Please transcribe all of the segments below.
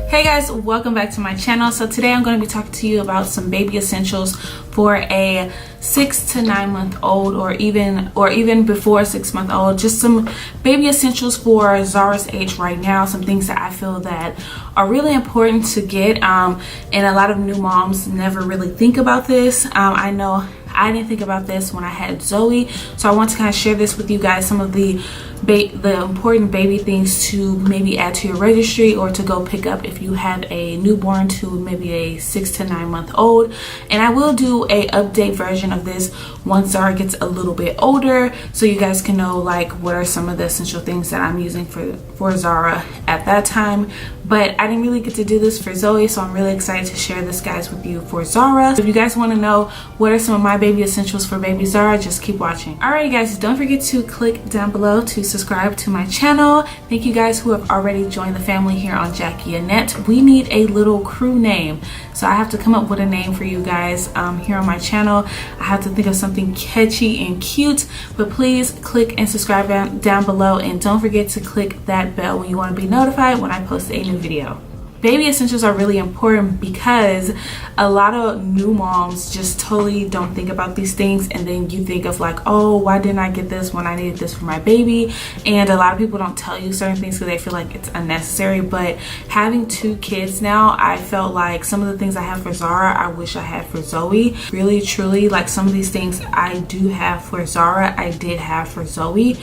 Hey guys, welcome back to my channel. So today I'm going to be talking to you about some baby essentials for a 6 to 9 month old, or even before 6 month old. Just some baby essentials for Zara's age right now. Some things that I feel that are really important to get, and a lot of new moms never really think about this. I know I didn't think about this when I had Zoe, so I want to kind of share this with you guys, some of the important baby things to maybe add to your registry or to go pick up if you have a newborn to maybe a 6 to 9 month old. And I will do a update version of this once Zara gets a little bit older, so you guys can know like what are some of the essential things that I'm using for Zara at that time. But I didn't really get to do this for Zoe, so I'm really excited to share this guys with you for Zara. If you guys want to know what are some of my baby essentials for baby Zara, just keep watching. Alright guys, don't forget to click down below to subscribe to my channel. Thank you guys who have already joined the family here on Jackie Annette. We need a little crew name, so I have to come up with a name for you guys here on my channel. I have to think of something catchy and cute, but please click and subscribe down below, and don't forget to click that bell when you want to be notified when I post a new video. Baby essentials are really important because a lot of new moms just totally don't think about these things, and then you think of like, oh, why didn't I get this when I needed this for my baby? And a lot of people don't tell you certain things because they feel like it's unnecessary. But having 2 kids now, I felt like some of the things I have for Zara I wish I had for Zoe. Really truly, like some of these things I do have for Zara I did have for Zoe.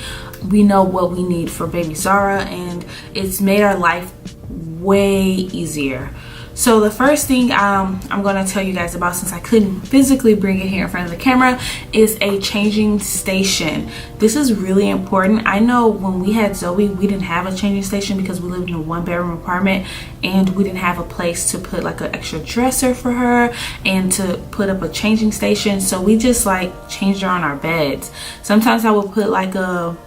We know what we need for baby Zara, and it's made our life way easier. So the first thing I'm going to tell you guys about, since I couldn't physically bring it here in front of the camera, is a changing station. This is really important. I know when we had Zoe, we didn't have a changing station because we lived in a 1-bedroom apartment, and we didn't have a place to put like an extra dresser for her and to put up a changing station. So we just like changed her on our beds. Sometimes I would put like a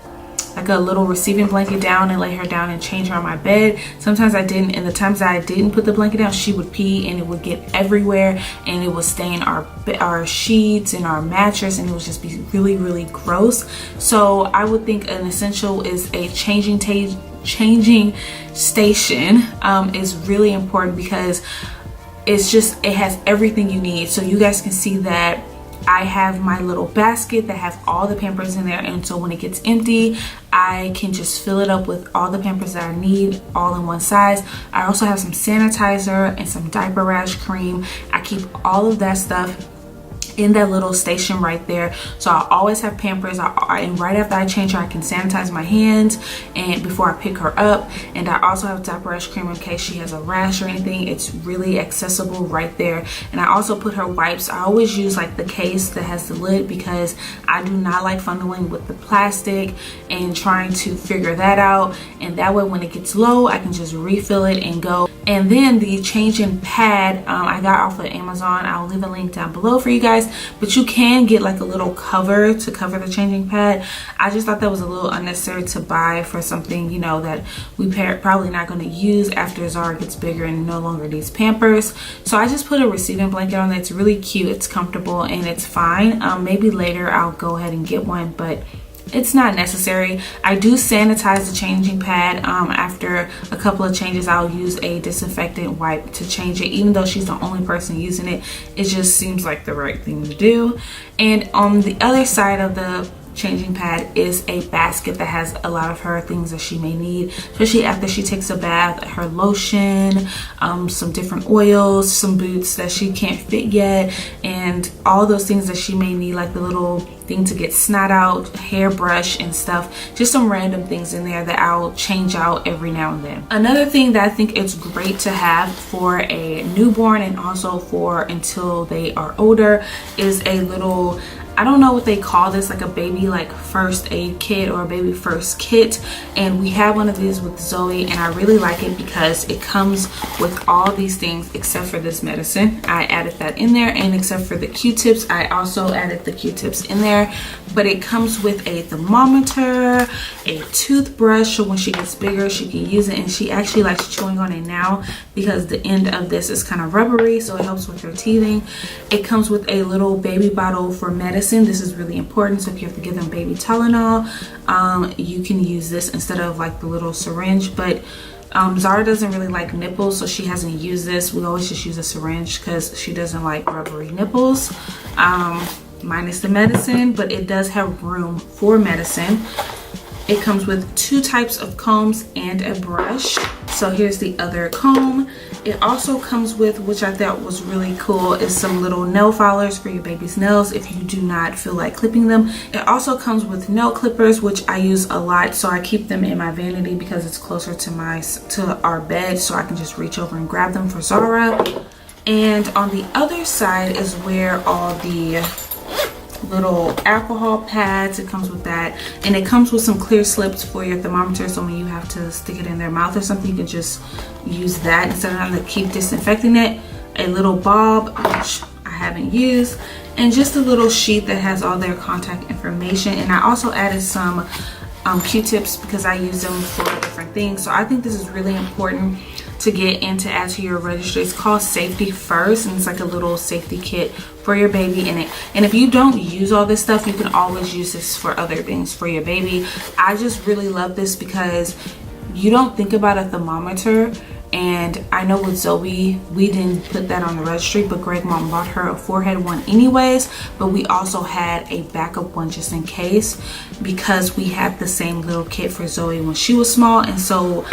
little receiving blanket down and lay her down and change her on my bed. Sometimes I didn't, and the times that I didn't put the blanket down, she would pee and it would get everywhere, and it would stain our sheets and our mattress, and it would just be really, really gross. So I would think an essential is a changing station is really important, because it has everything you need. So you guys can see that I have my little basket that has all the Pampers in there, and so when it gets empty, I can just fill it up with all the Pampers that I need, all in one size. I also have some sanitizer and some diaper rash cream. I keep all of that stuff in that little station right there. So I always have Pampers, and right after I change her, I can sanitize my hands and before I pick her up. And I also have diaper rash cream in case she has a rash or anything. It's really accessible right there. And I also put her wipes. I always use like the case that has the lid, because I do not like fumbling with the plastic and trying to figure that out. And that way when it gets low, I can just refill it and go. And then the changing pad I got off of Amazon. I'll leave a link down below for you guys, but you can get like a little cover to cover the changing pad. I just thought that was a little unnecessary to buy for something, you know, that we probably not going to use after Zara gets bigger and no longer needs Pampers. So I just put a receiving blanket on there. It's really cute, it's comfortable, and it's fine. Maybe later I'll go ahead and get one, but it's not necessary. I do sanitize the changing pad. After a couple of changes, I'll use a disinfectant wipe to change it. Even though she's the only person using it, it just seems like the right thing to do. And on the other side of the changing pad is a basket that has a lot of her things that she may need, especially after she takes a bath. Her lotion, some different oils, some boots that she can't fit yet, and all those things that she may need, like the little thing to get snot out, hairbrush and stuff. Just some random things in there that I'll change out every now and then. Another thing that I think it's great to have for a newborn, and also for until they are older, is a little, I don't know what they call this, like a baby like first aid kit or a baby first kit. And we have one of these with Zoe, and I really like it because it comes with all these things except for this medicine. I added that in there, and except for the Q-tips, I also added the Q-tips in there. But it comes with a thermometer, a toothbrush, so when she gets bigger she can use it. And she actually likes chewing on it now because the end of this is kind of rubbery, so it helps with her teething. It comes with a little baby bottle for medicine. This is really important, so if you have to give them baby Tylenol, you can use this instead of like the little syringe. But Zara doesn't really like nipples, so she hasn't used this. We always just use a syringe because she doesn't like rubbery nipples, minus the medicine, but it does have room for medicine. It comes with 2 types of combs and a brush. So here's the other comb. It also comes with, which I thought was really cool, is some little nail filers for your baby's nails if you do not feel like clipping them. It also comes with nail clippers, which I use a lot, so I keep them in my vanity because it's closer to our bed, so I can just reach over and grab them for Zara. And on the other side is where all the little alcohol pads, it comes with that, and it comes with some clear slips for your thermometer, so when you have to stick it in their mouth or something, you can just use that instead of having to keep disinfecting it. A little bulb, which I haven't used, and just a little sheet that has all their contact information. And I also added some Q-tips because I use them for different things, so I think this is really important to get and to add to your registry. It's called Safety First, and it's like a little safety kit for your baby in it. And if you don't use all this stuff, you can always use this for other things for your baby. I just really love this because you don't think about a thermometer. And I know with Zoe, we didn't put that on the registry, but Greg mom bought her a forehead one anyways, but we also had a backup one just in case, because we had the same little kit for Zoe when she was small. And so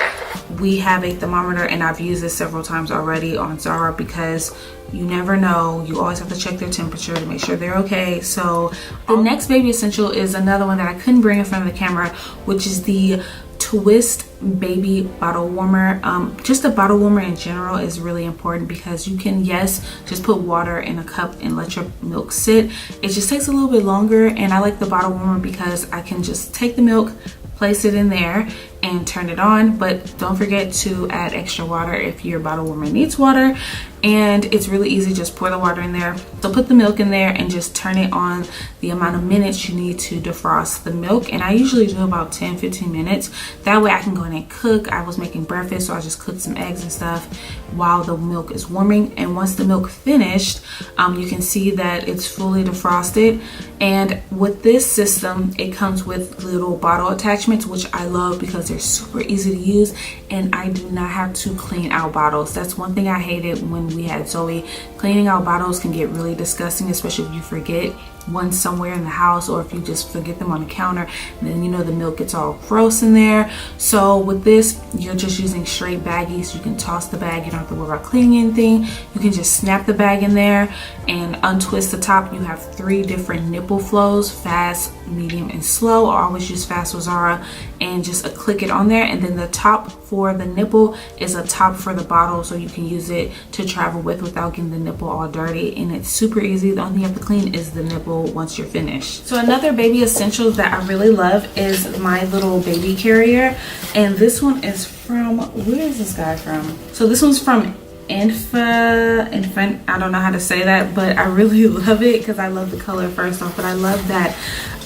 we have a thermometer, and I've used this several times already on Zara because you never know. You always have to check their temperature to make sure they're okay. So the next baby essential is another one that I couldn't bring in front of the camera, which is the Twist baby bottle warmer. Just a bottle warmer in general is really important because you can, yes, just put water in a cup and let your milk sit. It just takes a little bit longer, and I like the bottle warmer because I can just take the milk, place it in there, and turn it on. But don't forget to add extra water if your bottle warmer needs water. And it's really easy, just pour the water in there. So put the milk in there and just turn it on the amount of minutes you need to defrost the milk. And I usually do about 10-15 minutes. That way I can go in and cook. I was making breakfast, so I just cooked some eggs and stuff while the milk is warming. And once the milk finished, you can see that it's fully defrosted. And with this system, it comes with little bottle attachments, which I love because they're super easy to use, and I do not have to clean out bottles. That's one thing I hated when we had Zoe. Cleaning out bottles can get really disgusting, especially if you forget one somewhere in the house, or if you just forget them on the counter, and then you know the milk gets all gross in there. So with this, you're just using straight baggies. You can toss the bag, you don't have to worry about cleaning anything. You can just snap the bag in there and untwist the top. You have 3 different nipple flows: fast, medium, and slow. I always use fast with Zara, and just click it on there. And then the top for the nipple is a top for the bottle, so you can use it to travel with without getting the nipple all dirty. And it's super easy. The only thing you have to clean is the nipple once you're finished. So another baby essential that I really love is my little baby carrier, and this one is from, where is this guy from? So this one's from Infant, I don't know how to say that, but I really love it because I love the color first off, but I love that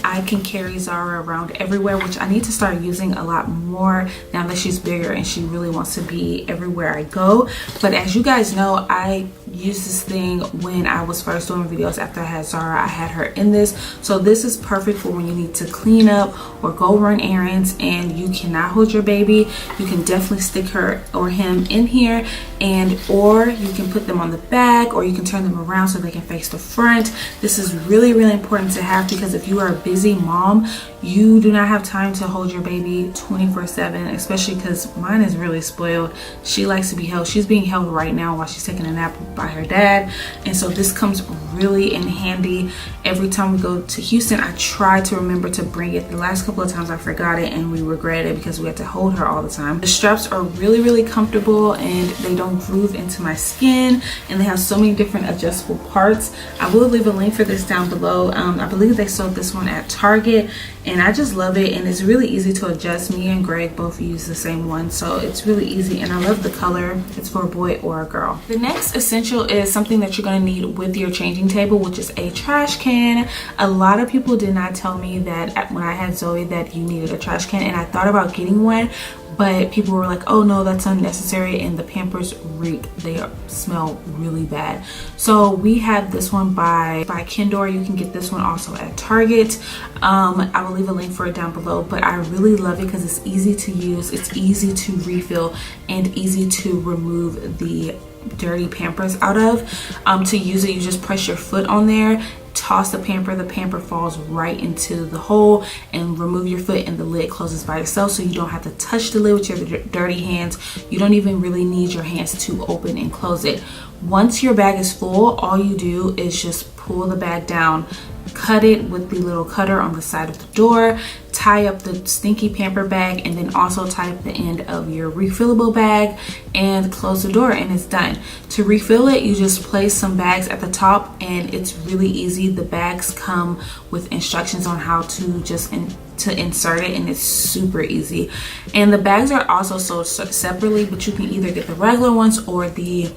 I can carry Zara around everywhere, which I need to start using a lot more now that she's bigger and she really wants to be everywhere I go. But as you guys know, I used this thing when I was first doing videos after I had Zara. I had her in this, so this is perfect for when you need to clean up or go run errands and you cannot hold your baby. You can definitely stick her or him in here, and or you can put them on the back, or you can turn them around so they can face the front. This is really, really important to have because if you are a busy mom, you do not have time to hold your baby 24/7, especially because mine is really spoiled. She likes to be held. She's being held right now while she's taking a nap by her dad, and so this comes really in handy. Every time we go to Houston, I try to remember to bring it. The last couple of times I forgot it and we regret it because we had to hold her all the time. The straps are really, really comfortable and they don't groove into my skin, and they have so many different adjustable parts. I will leave a link for this down below. I believe they sold this one at Target, and I just love it, and it's really easy to adjust. Me and Greg both use the same one, so it's really easy, and I love the color. It's for a boy or a girl. The next essential is something that you're going to need with your changing table, which is a trash can. A lot of people did not tell me that when I had Zoe that you needed a trash can, and I thought about getting one, but people were like, oh no, that's unnecessary, and the Pampers reek. They smell really bad. So we have this one by Kendor. You can get this one also at Target. I will leave a link for it down below, but I really love it because it's easy to use, it's easy to refill, and easy to remove the dirty Pampers out of. To use it, you just press your foot on there, toss the pamper falls right into the hole, and remove your foot and the lid closes by itself, so you don't have to touch the lid with your dirty hands. You don't even really need your hands to open and close it. Once your bag is full, all you do is just pull the bag down, cut it with the little cutter on the side of the door, tie up the stinky Pamper bag, and then also tie up the end of your refillable bag and close the door, and it's done. To refill it, you just place some bags at the top, and it's really easy. The bags come with instructions on how to just insert it, and it's super easy. And the bags are also sold separately, but you can either get the regular ones or the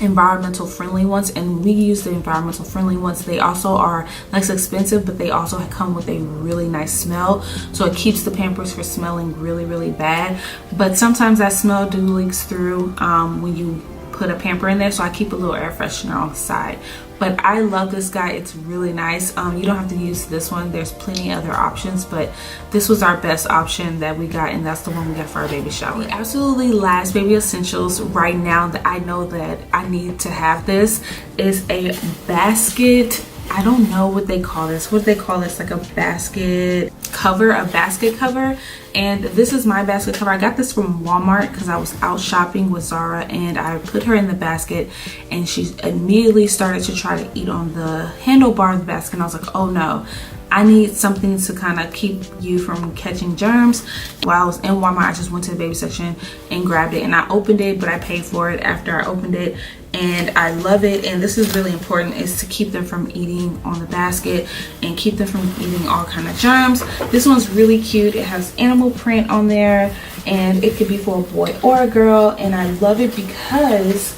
environmental friendly ones, and we use the environmental friendly ones. They also are less expensive, but they also come with a really nice smell, so it keeps the Pampers from smelling really bad. But sometimes that smell leaks through when you put a Pamper in there, so I keep a little air freshener on the side. But I love this guy. It's really nice. You don't have to use this one. There's plenty other options, but this was our best option that we got, and that's the one we got for our baby shower. The absolutely last baby essentials right now that I know that I need to have this is a basket. I don't know what they call this. What do they call this? Like a basket cover, and this is my basket cover. I got this from Walmart because I was out shopping with Zara, and I put her in the basket, and she immediately started to try to eat on the handlebar of the basket, and I was like, oh no, I need something to kind of keep you from catching germs. While I was in Walmart, I just went to the baby section and grabbed it, and I opened it, but I paid for it after I opened it, and I love it. And this is really important, is to keep them from eating on the basket and keep them from eating all kind of germs. This one's really cute. It has animal print on there, and it could be for a boy or a girl, and I love it because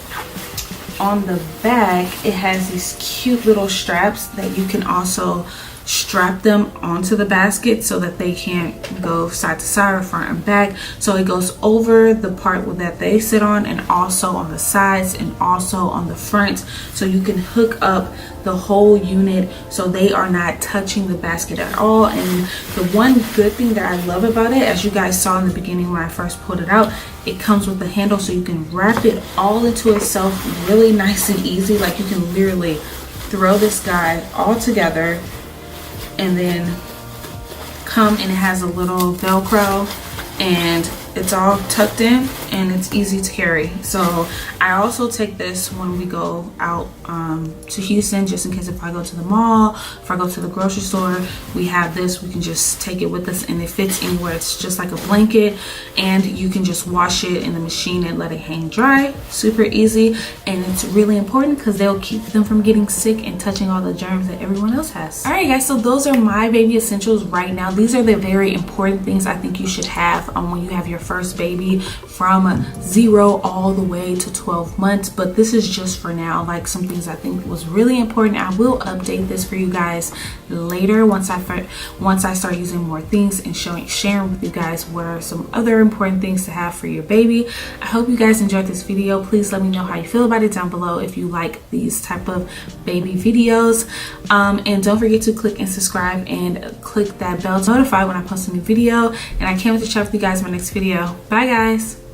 on the back it has these cute little straps that you can also strap them onto the basket so that they can't go side to side or front and back. So it goes over the part that they sit on, and also on the sides, and also on the front, so you can hook up the whole unit so they are not touching the basket at all. And the one good thing that I love about it, as you guys saw in the beginning when I first pulled it out, it comes with the handle, so you can wrap it all into itself really nice and easy. Like, you can literally throw this guy all together and then come, and it has a little Velcro, and it's all tucked in, and it's easy to carry. So I also take this when we go out to Houston, just in case if I go to the mall, if I go to the grocery store, we have this. We can just take it with us, and it fits anywhere. It's just like a blanket, and you can just wash it in the machine and let it hang dry. Super easy, and it's really important because they'll keep them from getting sick and touching all the germs that everyone else has. All right guys, so those are my baby essentials right now. These are the very important things I think you should have when you have your first baby, from 0 all the way to 12 months. But this is just for now, like some things I think was really important. I will update this for you guys later once I start using more things and sharing with you guys what are some other important things to have for your baby. I hope you guys enjoyed this video. Please let me know how you feel about it down below if you like these type of baby videos, and don't forget to click and subscribe and click that bell to notify when I post a new video. And I can't wait to chat with you guys in my next video. Bye guys.